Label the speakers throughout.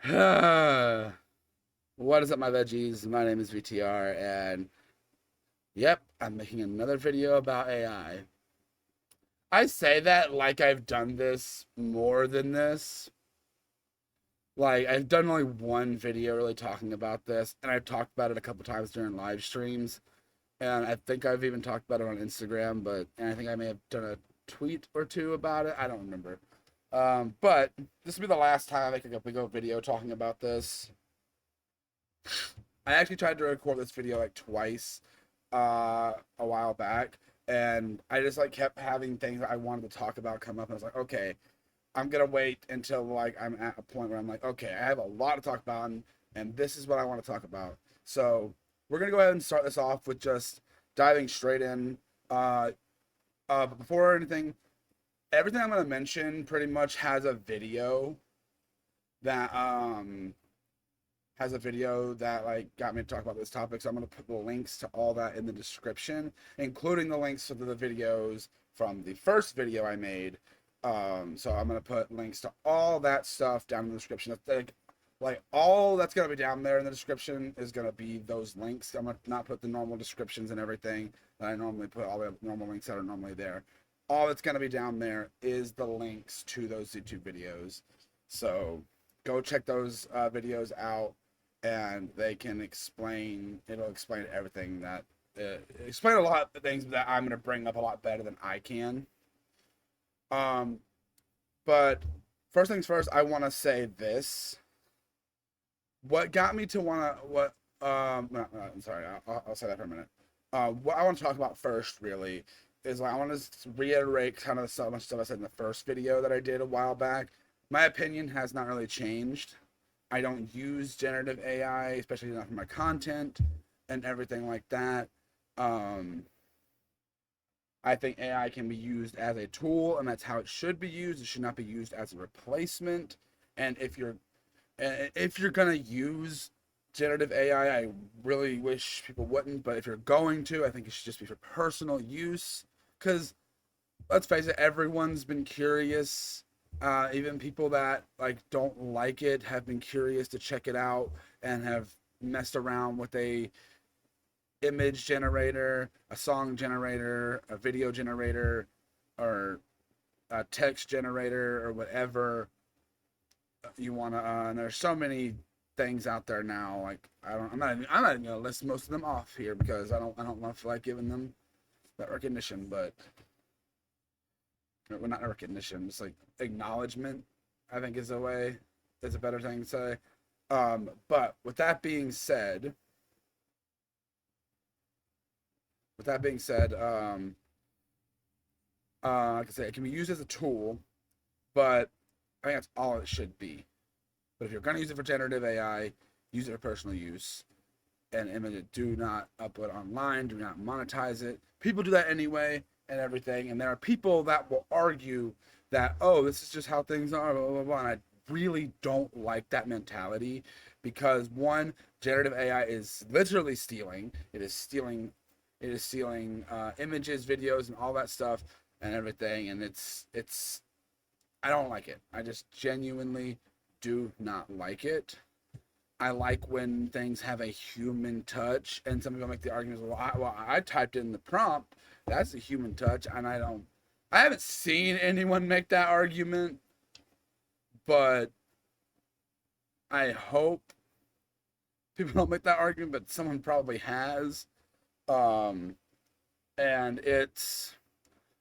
Speaker 1: What is up, my veggies? My name is VTR, and yep, I'm making another video about AI. I say that like I've done this more than this. Like, I've done only one video really talking about this, and I've talked about it a couple times during live streams, and I think I've even talked about it on Instagram, and I think I may have done a tweet or two about it. I don't remember. But this will be the last time I make a big video talking about this. I actually tried to record this video like twice a while back, and I just like kept having things that I wanted to talk about come up, and I was like, okay, I'm gonna wait until like I'm at a point where I'm like, okay, I have a lot to talk about, and this is what I want to talk about. So we're gonna go ahead and start this off with just diving straight in. But before anything, everything I'm gonna mention pretty much that like got me to talk about this topic. So I'm gonna put the links to all that in the description, including the links to the videos from the first video I made. So I'm gonna put links to all that stuff down in the description. Like all that's gonna be down there in the description is gonna be those links. I'm gonna not put the normal descriptions and everything that I normally put, all the normal links that are normally there. All that's gonna be down there is the links to those YouTube videos. So go check those videos out, and it'll explain everything explain a lot of things that I'm going to bring up a lot better than I can. But first things first, I want to say this. What got me to want to, I'm sorry, I'll say that for a minute. What I want to talk about first, really, is I want to reiterate kind of so much stuff I said in the first video that I did a while back. My opinion has not really changed. I don't use generative AI, especially not for my content and everything like that. I think AI can be used as a tool, and that's how it should be used. It should not be used as a replacement. And if you're gonna use generative AI, I really wish people wouldn't. But if you're going to, I think it should just be for personal use. Because let's face it, everyone's been curious. Even people that like don't like it have been curious to check it out and have messed around with a image generator, a song generator, a video generator, or a text generator, or whatever you want to. And there's so many things out there now. Like I'm not even gonna list most of them off here because I don't want to feel like giving them that recognition, but well, not recognition, it's like acknowledgement, I think is a better thing to say. But with that being said, like I say, it can be used as a tool, but I think that's all it should be. But if you're gonna use it for generative AI, use it for personal use, and do not upload online, do not monetize it. People do that anyway and everything, and there are people that will argue that, oh, this is just how things are, blah blah blah. And I really don't like that mentality, because one, generative AI is literally stealing. It is stealing images, videos, and all that stuff and everything, and it's I don't like it. I just genuinely do not like it. I like when things have a human touch, and some people make the argument, I typed in the prompt, that's a human touch, and I haven't seen anyone make that argument, but I hope people don't make that argument, but someone probably has. Um, and it's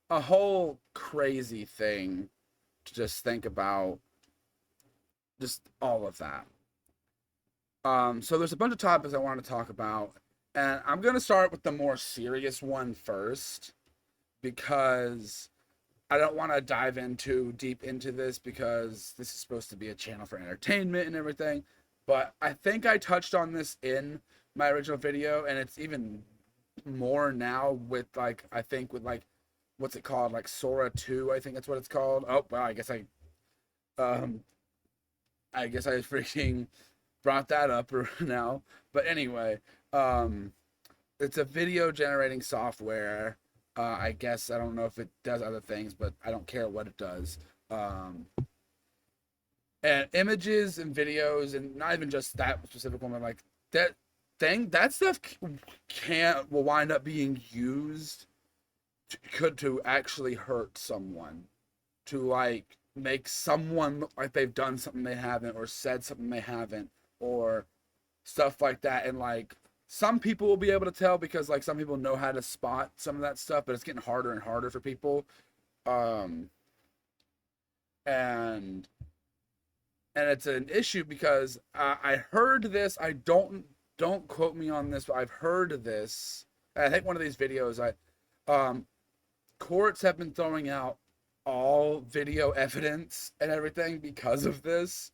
Speaker 1: a whole crazy thing to just think about, just all of that. So there's a bunch of topics I want to talk about, and I'm going to start with the more serious one first, because I don't want to dive in too deep into this, because this is supposed to be a channel for entertainment and everything, but I think I touched on this in my original video, and it's even more now with like, I think with like, what's it called, like Sora 2, I think that's what it's called. Oh well, um I guess I freaking brought that up now. But anyway, it's a video generating software. I guess I don't know if it does other things, but I don't care what it does. And images and videos, and not even just that specific one, but like that stuff will wind up being used to actually hurt someone, to like make someone look like they've done something they haven't, or said something they haven't, or stuff like that. And like some people will be able to tell because like some people know how to spot some of that stuff, but it's getting harder and harder for people. Um, and it's an issue because I heard this. I don't quote me on this, but I've heard this. I think one of these videos, courts have been throwing out all video evidence and everything because of this,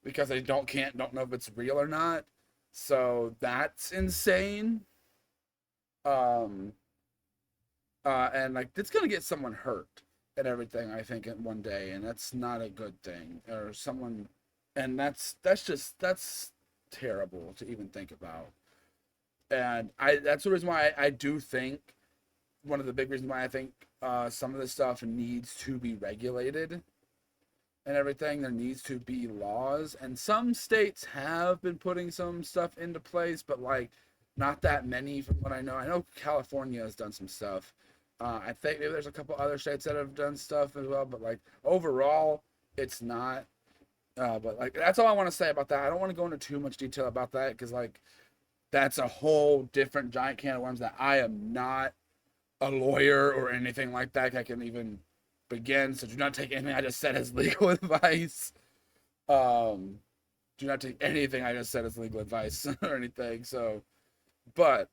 Speaker 1: because they don't know if it's real or not. So that's insane. Um, and like it's gonna get someone hurt and everything, I think, in one day, and that's not a good thing. Or someone, and that's terrible to even think about. And that's the reason why I do think, one of the big reasons why I think some of this stuff needs to be regulated and everything. There needs to be laws, and some states have been putting some stuff into place, but like not that many from what I know. I know California has done some stuff. I think maybe there's a couple other states that have done stuff as well, but like overall, it's not. But like that's all I want to say about that. I don't want to go into too much detail about that because like that's a whole different giant can of worms that I am not a lawyer or anything like that. I can even begin. So do not take anything I just said as legal advice. Do not take anything I just said as legal advice or anything. So, but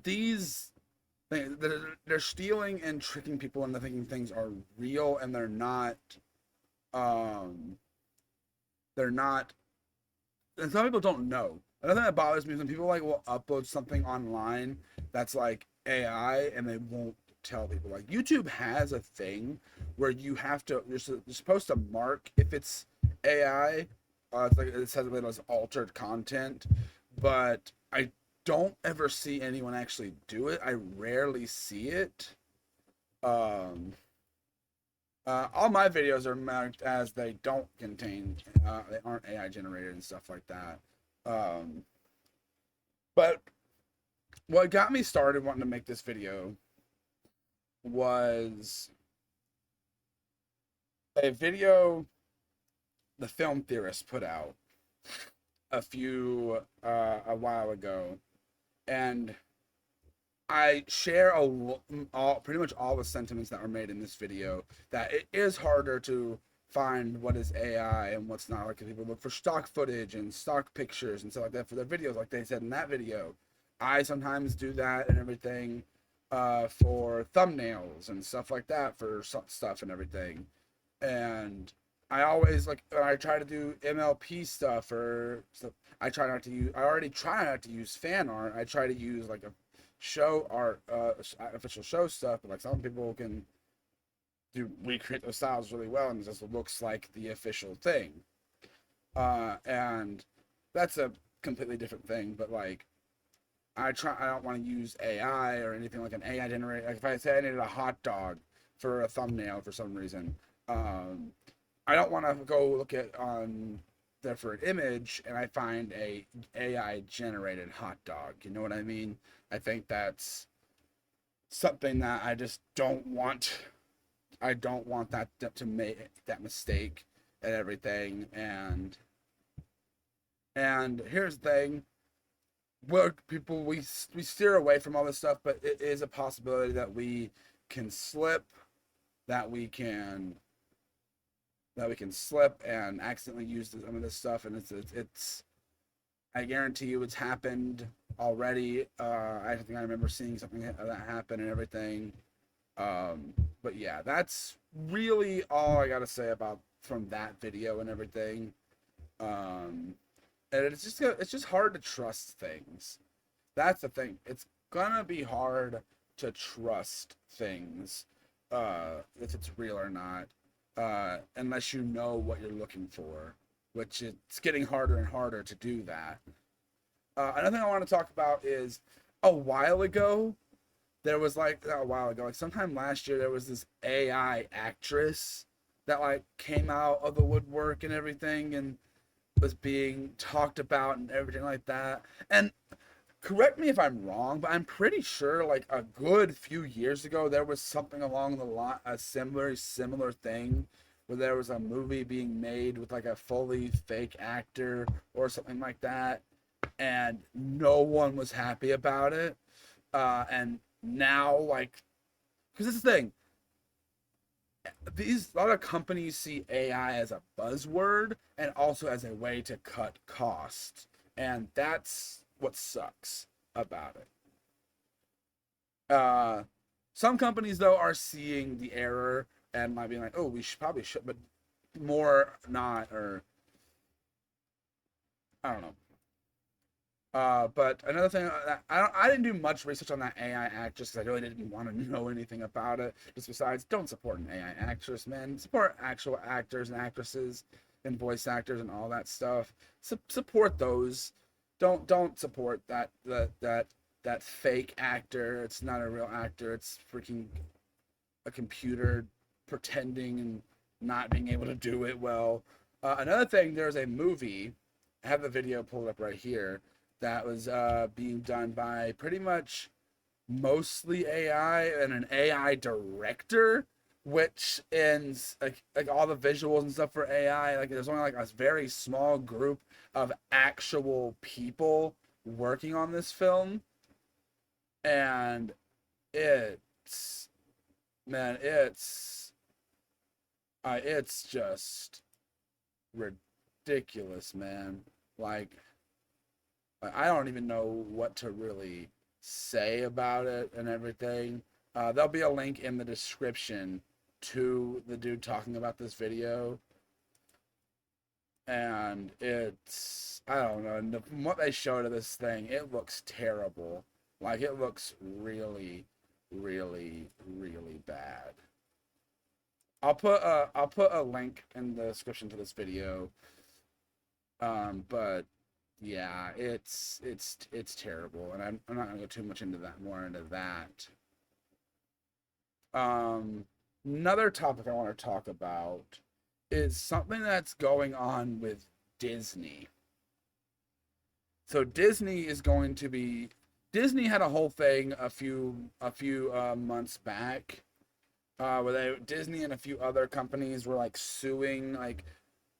Speaker 1: these things, they're stealing and tricking people into thinking things are real, and they're not. They're not. And some people don't know. Another thing that bothers me is when people like will upload something online that's like AI and they won't tell people. Like YouTube has a thing where you're supposed to mark if it's AI. It's like it says it as altered content, but I don't ever see anyone actually do it. I rarely see it. Um, all my videos are marked as they don't contain, they aren't AI generated and stuff like that. Um, but what got me started wanting to make this video was a video the film theorist put out a while ago, and I share pretty much all the sentiments that were made in this video, that it is harder to find what is AI and what's not. Like people look for stock footage and stock pictures and stuff like that for their videos, like they said in that video. I sometimes do that and everything for thumbnails and stuff like that, for stuff and everything. And I always like when I try to do MLP stuff or stuff, I already try not to use fan art. I try to use like a show art, official show stuff, but like some people can recreate those styles really well, and it just looks like the official thing. And that's a completely different thing. But like, I don't want to use AI or anything like an AI generator. Like if I say I needed a hot dog for a thumbnail for some reason, I don't want to go look at on there for an image and I find a AI generated hot dog. You know what I mean? I think that's something that I just don't want. I don't want that to make that mistake and everything. And here's the thing: where people we steer away from all this stuff, but it is a possibility that we can slip, that we can slip and accidentally use some of this stuff, and it's I guarantee you it's happened already. I think I remember seeing something that happened and everything. But yeah, that's really all I gotta say about from that video and everything. And it's just hard to trust things. That's the thing. It's gonna be hard to trust things, if it's real or not, unless you know what you're looking for, which it's getting harder and harder to do that. Another thing I want to talk about is a while ago, there was like, not a while ago, like sometime last year, there was this AI actress that like came out of the woodwork and everything, and was being talked about and everything like that. And correct me if I'm wrong, but I'm pretty sure like a good few years ago there was something along the line, a similar thing, where there was a movie being made with like a fully fake actor or something like that, and no one was happy about it. And now, like, because this is the thing, a lot of companies see AI as a buzzword and also as a way to cut costs, and that's what sucks about it. Some companies though are seeing the error and might be like, oh, we should probably should, but more not, or I don't know. But another thing, I didn't do much research on that AI actress because I really didn't want to know anything about it. Just besides, don't support an AI actress, man. Support actual actors and actresses and voice actors and all that stuff. Support those. Don't support that fake actor. It's not a real actor. It's freaking a computer pretending and not being able to do it well. Another thing, there's a movie. I have the video pulled up right here that was being done by pretty much mostly AI and an AI director, which ends like all the visuals and stuff for AI. Like there's only like a very small group of actual people working on this film, and it's man, it's just ridiculous, man. Like I don't even know what to really say about it and everything. There'll be a link in the description to the dude talking about this video. And it's, I don't know, and from what they showed of this thing, it looks terrible. Like, it looks really, really, really bad. I'll put a link in the description to this video. But yeah, it's terrible, and I'm not gonna go too much into that, more into that. Another topic I want to talk about is something that's going on with Disney. So Disney had a whole thing a few months back, where Disney and a few other companies were like suing, like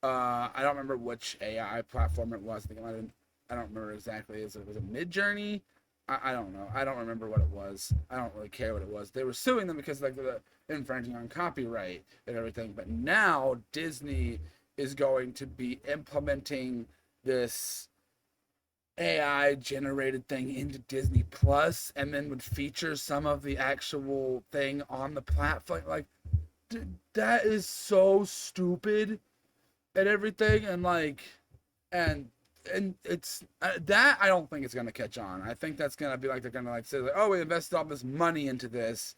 Speaker 1: I don't remember which AI platform it was. I think it might have been, I don't remember exactly. Was it Midjourney? I don't know. I don't remember what it was. I don't really care what it was. They were suing them because like the infringing on copyright and everything. But now Disney is going to be implementing this AI generated thing into Disney Plus, and then would feature some of the actual thing on the platform. Like, that is so stupid and everything, and like, and it's that I don't think it's gonna catch on. I think that's gonna be like, they're gonna like say like, oh, we invested all this money into this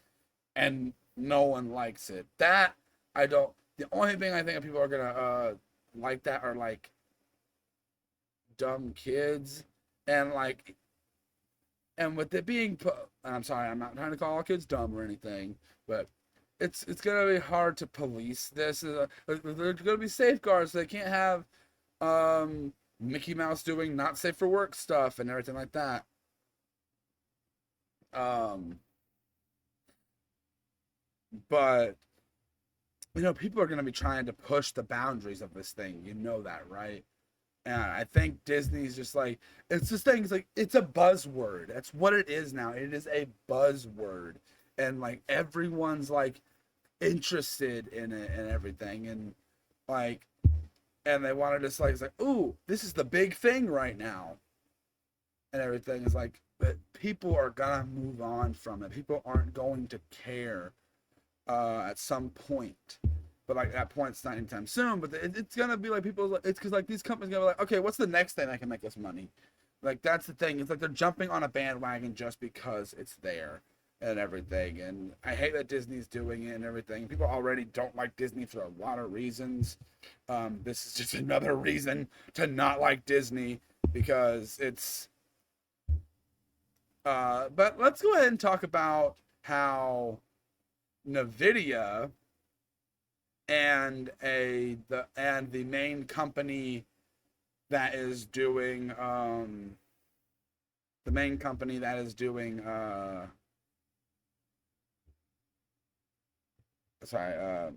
Speaker 1: and no one likes it. That I don't. The only thing I think people are gonna like that are like dumb kids, and like, and with it being I'm sorry, I'm not trying to call all kids dumb or anything, but it's gonna be hard to police this. There's gonna be safeguards. So they can't have Mickey Mouse doing not safe for work stuff and everything like that. But you know, people are gonna be trying to push the boundaries of this thing. You know that, right? And I think Disney's just like, it's this thing. It's like, it's a buzzword. That's what it is now. It is a buzzword, and like everyone's like interested in it and everything, and like, and they want to just like, it's like, ooh, this is the big thing right now, and everything is like, but people are gonna move on from it. People aren't going to care at some point. But like that point, it's not anytime soon. But it's gonna be like people. It's because like these companies gonna be like, okay, what's the next thing that can make us money? Like that's the thing. It's like they're jumping on a bandwagon just because it's there and everything. And I hate that Disney's doing it and everything. People already don't like Disney for a lot of reasons. This is just another reason to not like Disney, because it's. But let's go ahead and talk about how NVIDIA and the main company that is doing sorry,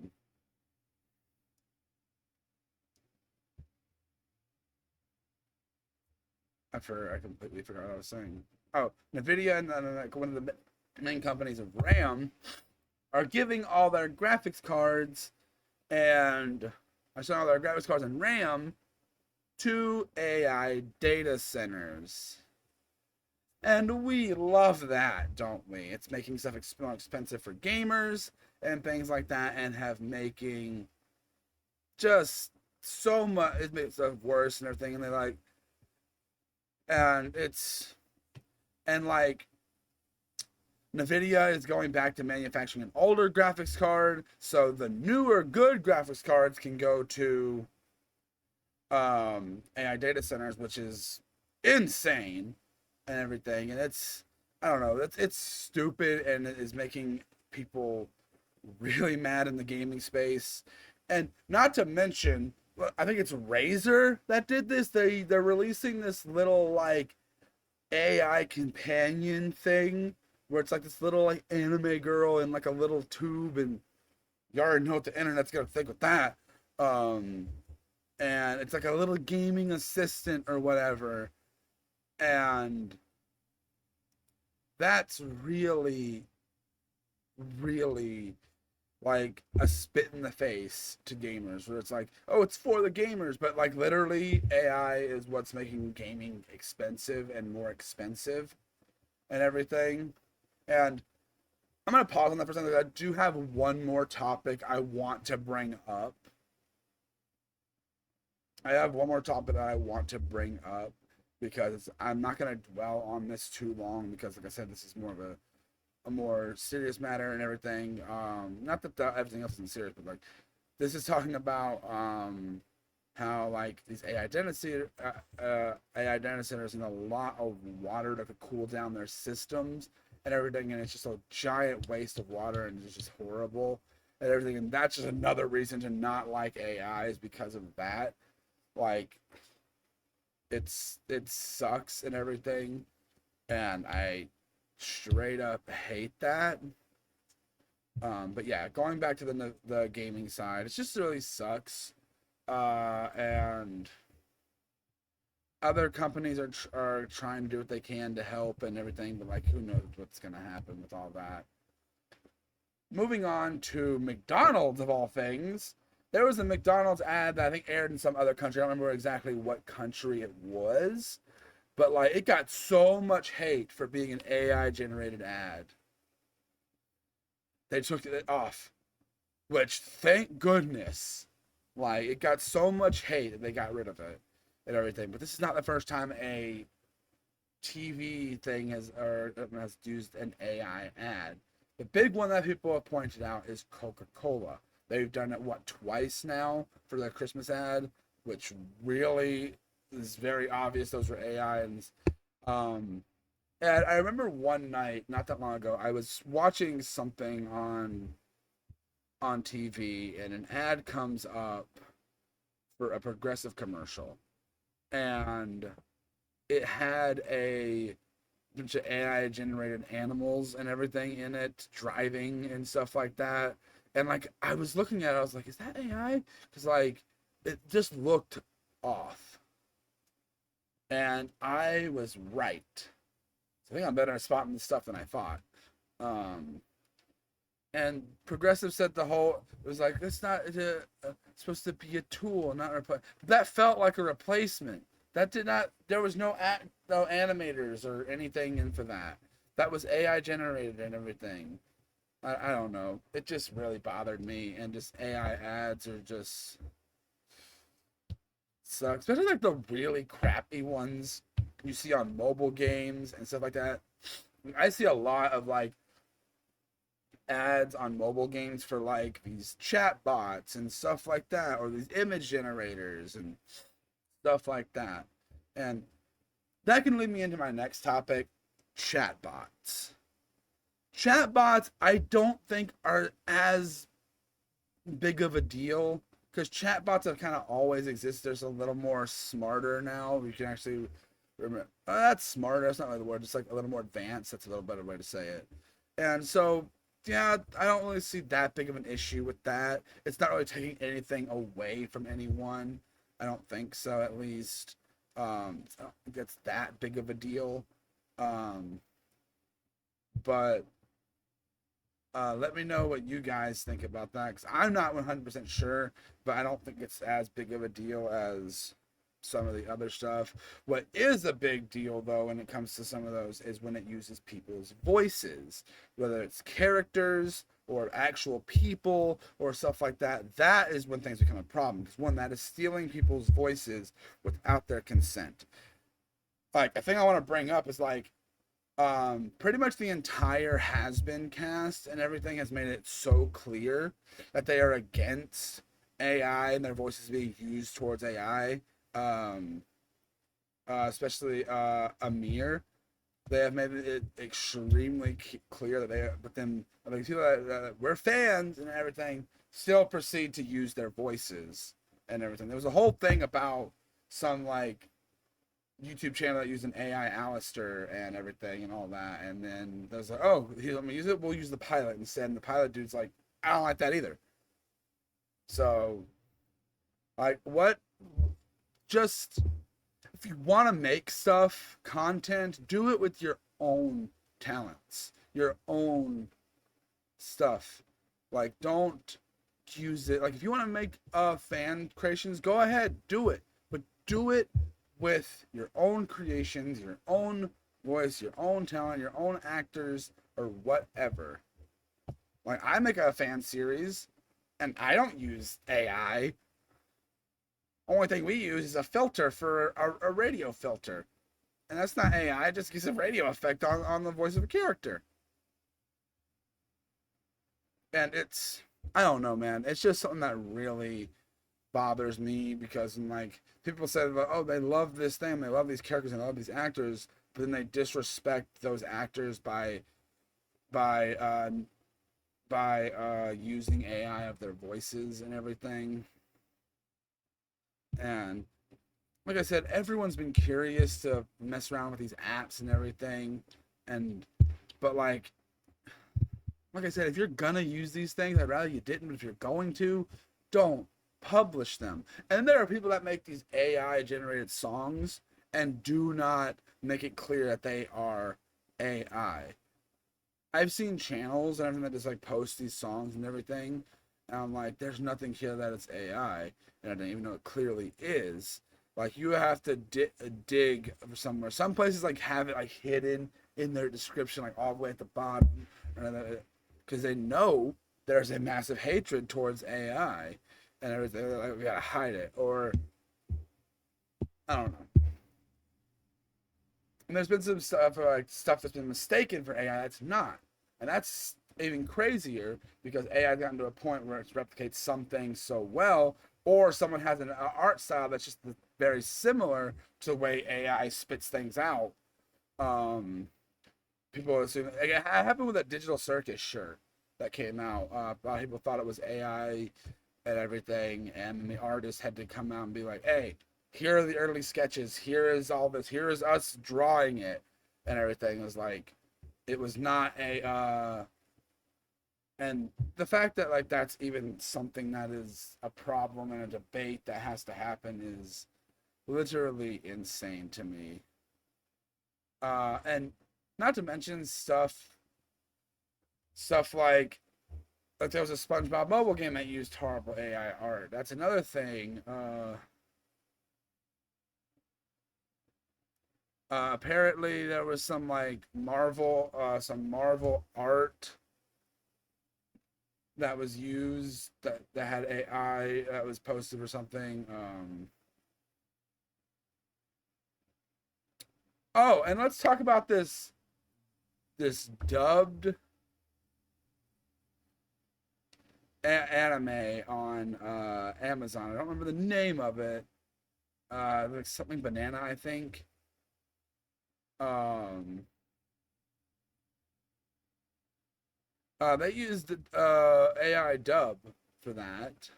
Speaker 1: I completely forgot what I was saying. Oh, Nvidia and one of the main companies of RAM are giving all their graphics cards and RAM to AI data centers. And we love that, don't we? It's making stuff more expensive for gamers and things like that, and have making just so much, it makes stuff worse and everything. And they like, and like, Nvidia is going back to manufacturing an older graphics card, so the newer good graphics cards can go to AI data centers, which is insane and everything. And I don't know, it's stupid, and it is making people really mad in the gaming space. And not to mention, I think it's Razer that did this. They're releasing this little like AI companion thing where it's like this little like anime girl in like a little tube, and you already know what the internet's gonna think with that. And it's like a little gaming assistant or whatever, and that's really, really like a spit in the face to gamers, where it's like, oh, it's for the gamers, but like literally AI is what's making gaming expensive and more expensive and everything. And I'm gonna pause on that for a second. I do have one more topic I want to bring up. Because I'm not gonna dwell on this too long, because like I said, this is more of a more serious matter and everything. Not that everything else isn't serious, but like this is talking about how like these AI data centers need a lot of water to cool down their systems and everything, and it's just a giant waste of water, and it's just horrible and everything. And that's just another reason to not like AI, is because of that. Like it sucks and everything, and I straight up hate that. But yeah, going back to the gaming side, it just really sucks. And other companies are trying to do what they can to help and everything, but like, who knows what's gonna happen with all that. Moving on to McDonald's, of all things. There was a McDonald's ad that I think aired in some other country. I don't remember exactly what country it was, but like, it got so much hate for being an AI generated ad. They took it off, which, thank goodness. Like, it got so much hate that they got rid of it and everything. But this is not the first time a TV thing has used an AI ad. The big one that people have pointed out is Coca-Cola. They've done it, what, twice now for their Christmas ad, which really is very obvious those were AI. And I remember one night, not that long ago, I was watching something on TV, and an ad comes up for a Progressive commercial, and it had a bunch of AI generated animals and everything in it, driving and stuff like that. And like, I was looking at it, I was like, is that AI? Because like, it just looked off. And I was right. So I think I'm better at spotting this stuff than I thought. And Progressive said it was like, it's not supposed to be a tool, not replace. That felt like a replacement. That did not, there was no animators or anything in for that. That was AI generated and everything. I don't know. It just really bothered me, and just AI ads are just suck. Especially like the really crappy ones you see on mobile games and stuff like that. I see a lot of like ads on mobile games for like these chat bots and stuff like that, or these image generators and stuff like that. And that can lead me into my next topic, chatbots. Chatbots, I don't think are as big of a deal because chatbots have kind of always existed. There's a little more smarter now. You can actually remember. That's smarter. That's not really the word. It's like a little more advanced. That's a little better way to say it. And so, yeah, I don't really see that big of an issue with that. It's not really taking anything away from anyone. I don't think so, at least. I don't think that's that big of a deal. Um, but let me know what you guys think about that, because I'm not 100% sure, but I don't think it's as big of a deal as some of the other stuff. What is a big deal, though, when it comes to some of those is when it uses people's voices, whether it's characters or actual people or stuff like that. That is when things become a problem, because one, that is stealing people's voices without their consent. Like, a thing I want to bring up is like, pretty much the entire has-been cast and everything has made it so clear that they are against AI and their voices being used towards AI. Um, Especially Amir, they have made it extremely clear that they, but then like people that we're fans and everything still proceed to use their voices and everything. There was a whole thing about some like YouTube channel that used an AI Alistair and everything and all that, and then there's like, oh, let me use it. We'll use the pilot instead. And the pilot dude's like, I don't like that either. So, like, what? Just if you want to make stuff, content, do it with your own talents, your own stuff. Like, don't use it. Like, if you want to make fan creations, go ahead, do it, but do it with your own creations, your own voice, your own talent, your own actors, or whatever. Like, I make a fan series, and I don't use AI. Only thing we use is a filter for a radio filter. And that's not AI, it just gives a radio effect on the voice of a character. And it's, I don't know, man. It's just something that really bothers me because, like, people say, oh, they love this thing, they love these characters, and they love these actors, but then they disrespect those actors by using AI of their voices and everything. And like I said, everyone's been curious to mess around with these apps and everything, and but like I said, if you're gonna use these things, I'd rather you didn't. But if you're going to, don't publish them. And there are people that make these AI generated songs and do not make it clear that they are AI. I've seen channels and everything that just like post these songs and everything, and I'm like, there's nothing here that it's AI, and I didn't even know it clearly is. Like, you have to dig somewhere. Some places like have it like hidden in their description, like all the way at the bottom, because they know there's a massive hatred towards AI and everything. They're like, we gotta hide it, or I don't know. And there's been some stuff like stuff that's been mistaken for AI that's not, and that's even crazier because AI has gotten to a point where it replicates some things so well, or someone has an art style that's just very similar to the way AI spits things out. Um, People assume it happened with that Digital Circus shirt that came out. A lot of people thought it was AI and everything, and the artist had to come out and be like, "Hey, here are the early sketches. Here is all this. Here is us drawing it," and everything. It was like, it was not a. And the fact that like that's even something that is a problem and a debate that has to happen is literally insane to me. And not to mention stuff like there was a SpongeBob mobile game that used horrible AI art. That's another thing. Apparently there was some like some Marvel art that was used that had AI that was posted or something. Oh, and let's talk about this dubbed anime on Amazon. I don't remember the name of it. Like something banana, I think. Um, they used AI dub for that.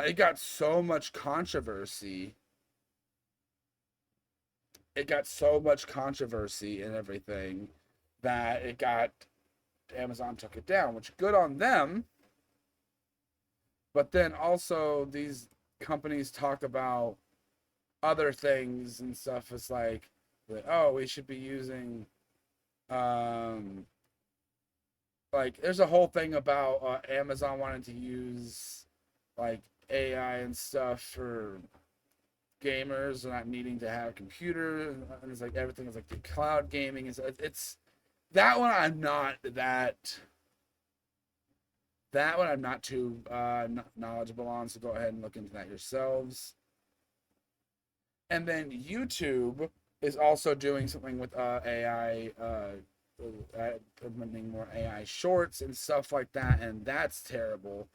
Speaker 1: It got so much controversy. It got so much controversy and everything that Amazon took it down, which good on them. But then also these companies talk about other things and stuff. It's like, oh, we should be using, like, there's a whole thing about Amazon wanting to use like AI and stuff for gamers not needing to have a computer, and it's like everything is like the cloud gaming. It's that one I'm not that one I'm not too knowledgeable on, so go ahead and look into that yourselves. And then YouTube is also doing something with AI, implementing more AI shorts and stuff like that, and that's terrible.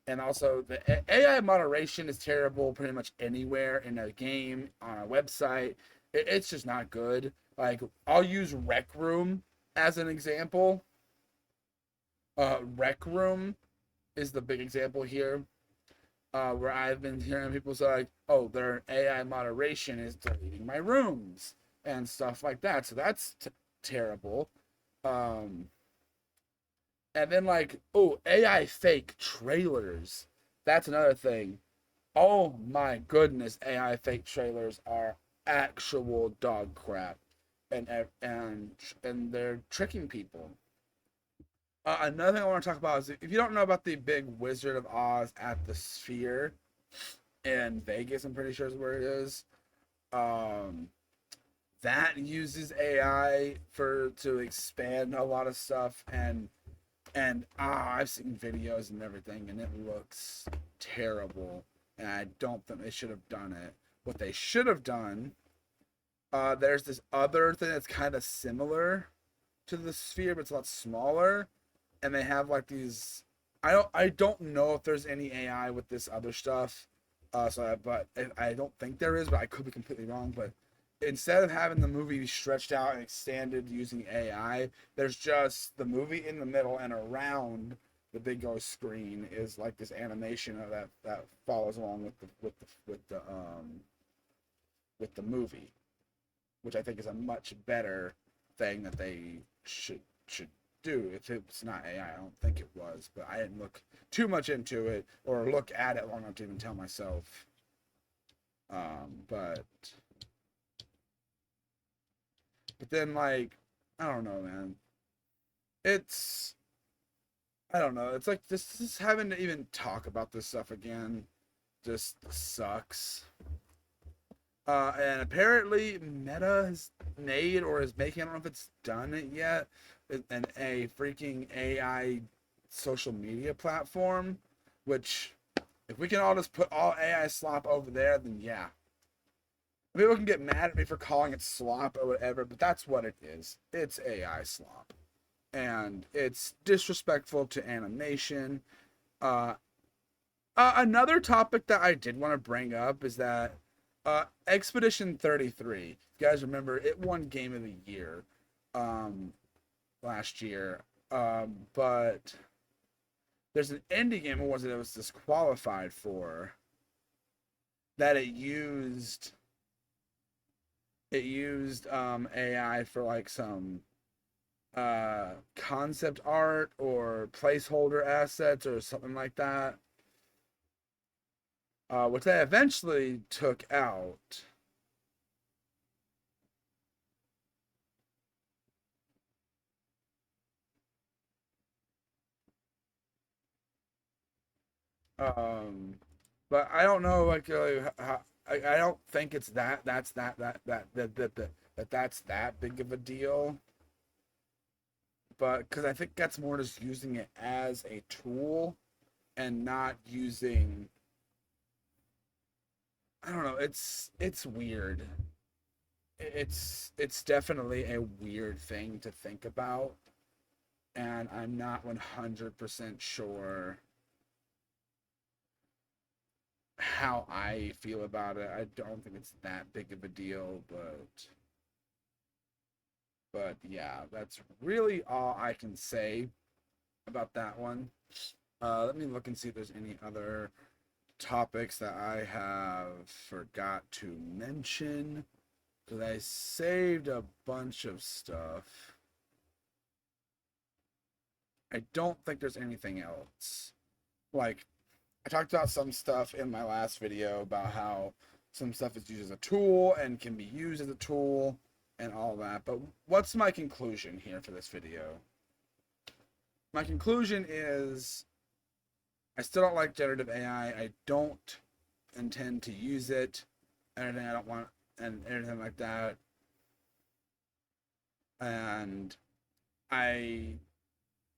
Speaker 1: And also the AI moderation is terrible pretty much anywhere in a game, on a website. It's just not good. Like, I'll use Rec Room as an example. Rec Room is the big example here, where I've been hearing people say like, "Oh, their AI moderation is deleting my rooms and stuff like that." So that's terrible. And then like, oh, AI fake trailers. That's another thing. Oh my goodness, AI fake trailers are actual dog crap, and they're tricking people. Another thing I want to talk about is, if you don't know about the big Wizard of Oz at the Sphere in Vegas, I'm pretty sure is where it is. That uses AI to expand a lot of stuff, and I've seen videos and everything, and it looks terrible. And I don't think they should have done it. What they should have done, there's this other thing that's kind of similar to the Sphere, but it's a lot smaller. And they have like these. I don't know if there's any AI with this other stuff. But I don't think there is, but I could be completely wrong. But instead of having the movie be stretched out and extended using AI, there's just the movie in the middle, and around the big ghost screen is like this animation of that follows along with the movie, which I think is a much better thing that they should do. If it's not AI, I don't think it was, but I didn't look too much into it or look at it long enough to even tell myself. But then, like, I don't know, man. I don't know. It's like this having to even talk about this stuff again just sucks. And apparently Meta has made or is making, I don't know if it's done it yet, a freaking AI social media platform, which, if we can all just put all AI slop over there, then yeah. People can get mad at me for calling it slop or whatever, but that's what it is. It's AI slop. And it's disrespectful to animation. Another topic that I did want to bring up is that Expedition 33, if you guys remember, it won Game of the Year last year. But there's an indie game awards that it was disqualified for, that it used AI for like some concept art or placeholder assets or something like that, which they eventually took out. But I don't know, like, how, I don't think it's that's that big of a deal. But because I think that's more just using it as a tool and not using. I don't know. It's weird. It's definitely a weird thing to think about, and I'm not 100% sure how I feel about it. I don't think it's that big of a deal, but yeah, that's really all I can say about that one. Let me look and see if there's any other topics that I have forgot to mention, because I saved a bunch of stuff. I don't think there's anything else. Like, I talked about some stuff in my last video about how some stuff is used as a tool and can be used as a tool and all that. But what's my conclusion here for this video? My conclusion is I still don't like generative AI. I don't intend to use it. Anything I don't want and anything like that. And I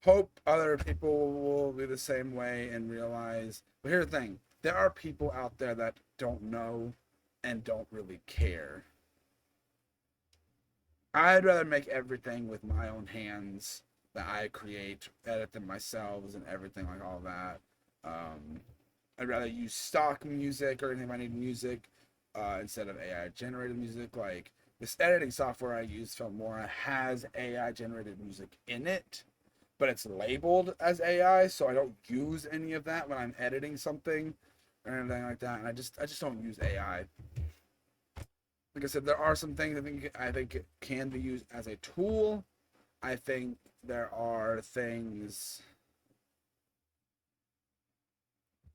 Speaker 1: hope other people will be the same way and realize. But here's the thing: there are people out there that don't know and don't really care. I'd rather make everything with my own hands that I create, edit them myself, and everything like all that. I'd rather use stock music or anything if I need music instead of AI generated music. Like this editing software I use, Filmora, has AI generated music in it, but it's labeled as AI, so I don't use any of that when I'm editing something or anything like that. And I just don't use AI. Like I said, there are some things I think can be used as a tool. I think there are things.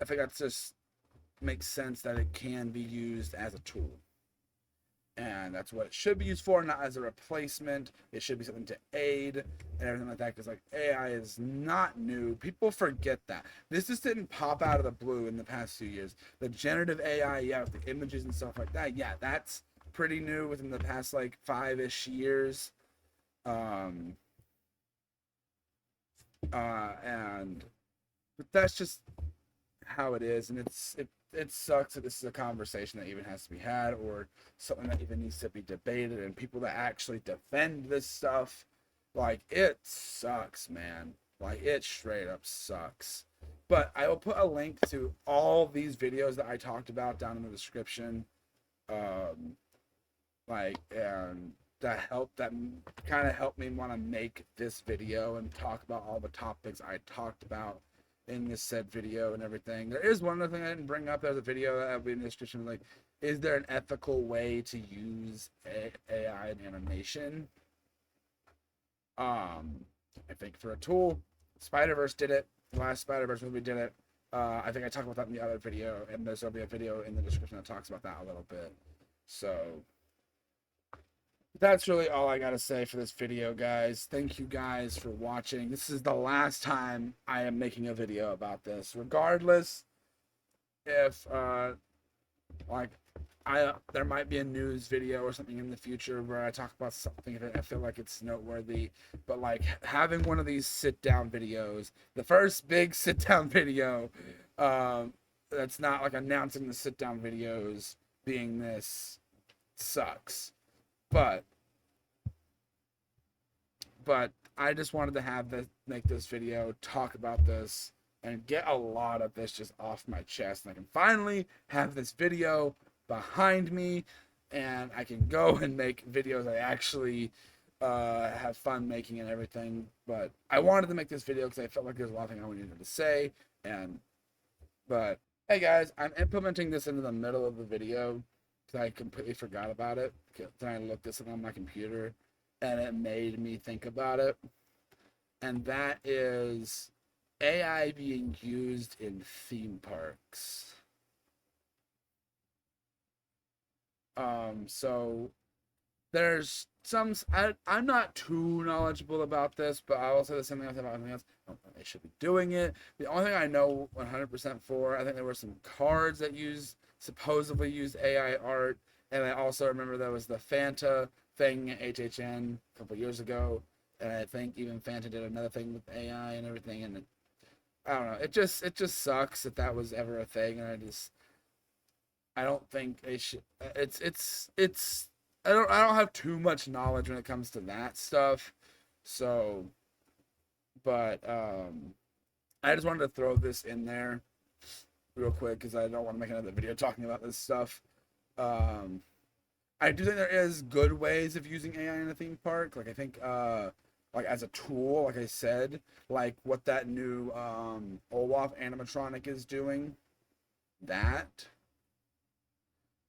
Speaker 1: I think that just makes sense that it can be used as a tool. And that's what it should be used for, not as a replacement. It should be something to aid and everything like that, because like AI is not new. People forget that. This just didn't pop out of the blue in the past few years. The generative AI, yeah, with the images and stuff like that, yeah, that's pretty new within the past like 5-ish years. But that's just how it is, and it sucks that this is a conversation that even has to be had, or something that even needs to be debated, and people that actually defend this stuff, like, it sucks, man. Like, it straight up sucks. But I will put a link to all these videos that I talked about down in the description. And that kind of helped me want to make this video and talk about all the topics I talked about in this said video and everything. There is one other thing I didn't bring up. There's a video that will be in the description. Like, is there an ethical way to use AI in animation? I think for a tool, Spider-Verse did it. The last Spider-Verse movie did it. I think I talked about that in the other video, and there'll be a video in the description that talks about that a little bit. So that's really all I gotta say for this video, guys. Thank you guys for watching. This is the last time I am making a video about this. Regardless, if there might be a news video or something in the future where I talk about something that I feel like it's noteworthy. But like having one of these sit-down videos, the first big sit-down video, that's not like announcing the sit-down videos being this, sucks. But I just wanted to make this video, talk about this, and get a lot of this just off my chest. And I can finally have this video behind me, and I can go and make videos I actually have fun making and everything. But I wanted to make this video because I felt like there's a lot of things I wanted to say. But hey guys, I'm implementing this into the middle of the video because I completely forgot about it. Then I looked at something on my computer, and it made me think about it. And that is AI being used in theme parks. So there's some, I'm not too knowledgeable about this, but I will say the same thing about everything else. I don't think they should be doing it. The only thing I know 100% for, I think there were some cards that supposedly used AI art, and I also remember there was the Fanta thing at HHN a couple years ago, and I think even Fanta did another thing with AI and everything, and I don't know. It just sucks that was ever a thing, and I don't think they should. I don't have too much knowledge when it comes to that stuff. So, but I just wanted to throw this in there real quick because I don't want to make another video talking about this stuff. I do think there is good ways of using AI in a theme park. Like I think like as a tool, like I said, like what that new Olaf animatronic is doing. That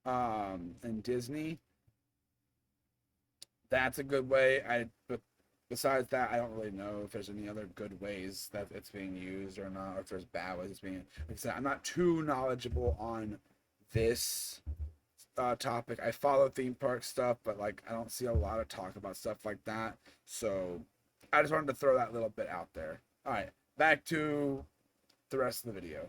Speaker 1: and Disney, that's a good way. But besides that, I don't really know if there's any other good ways that it's being used or not, or if there's bad ways it's being. Like I said, I'm not too knowledgeable on this topic. I follow theme park stuff, but like I don't see a lot of talk about stuff like that. So I just wanted to throw that little bit out there. All right, back to the rest of the video.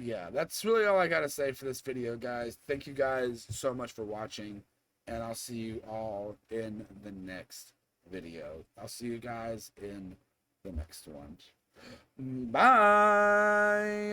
Speaker 1: Yeah, that's really all I gotta say for this video, guys. Thank you guys so much for watching, and I'll see you all in the next video. I'll see you guys in the next one. Bye.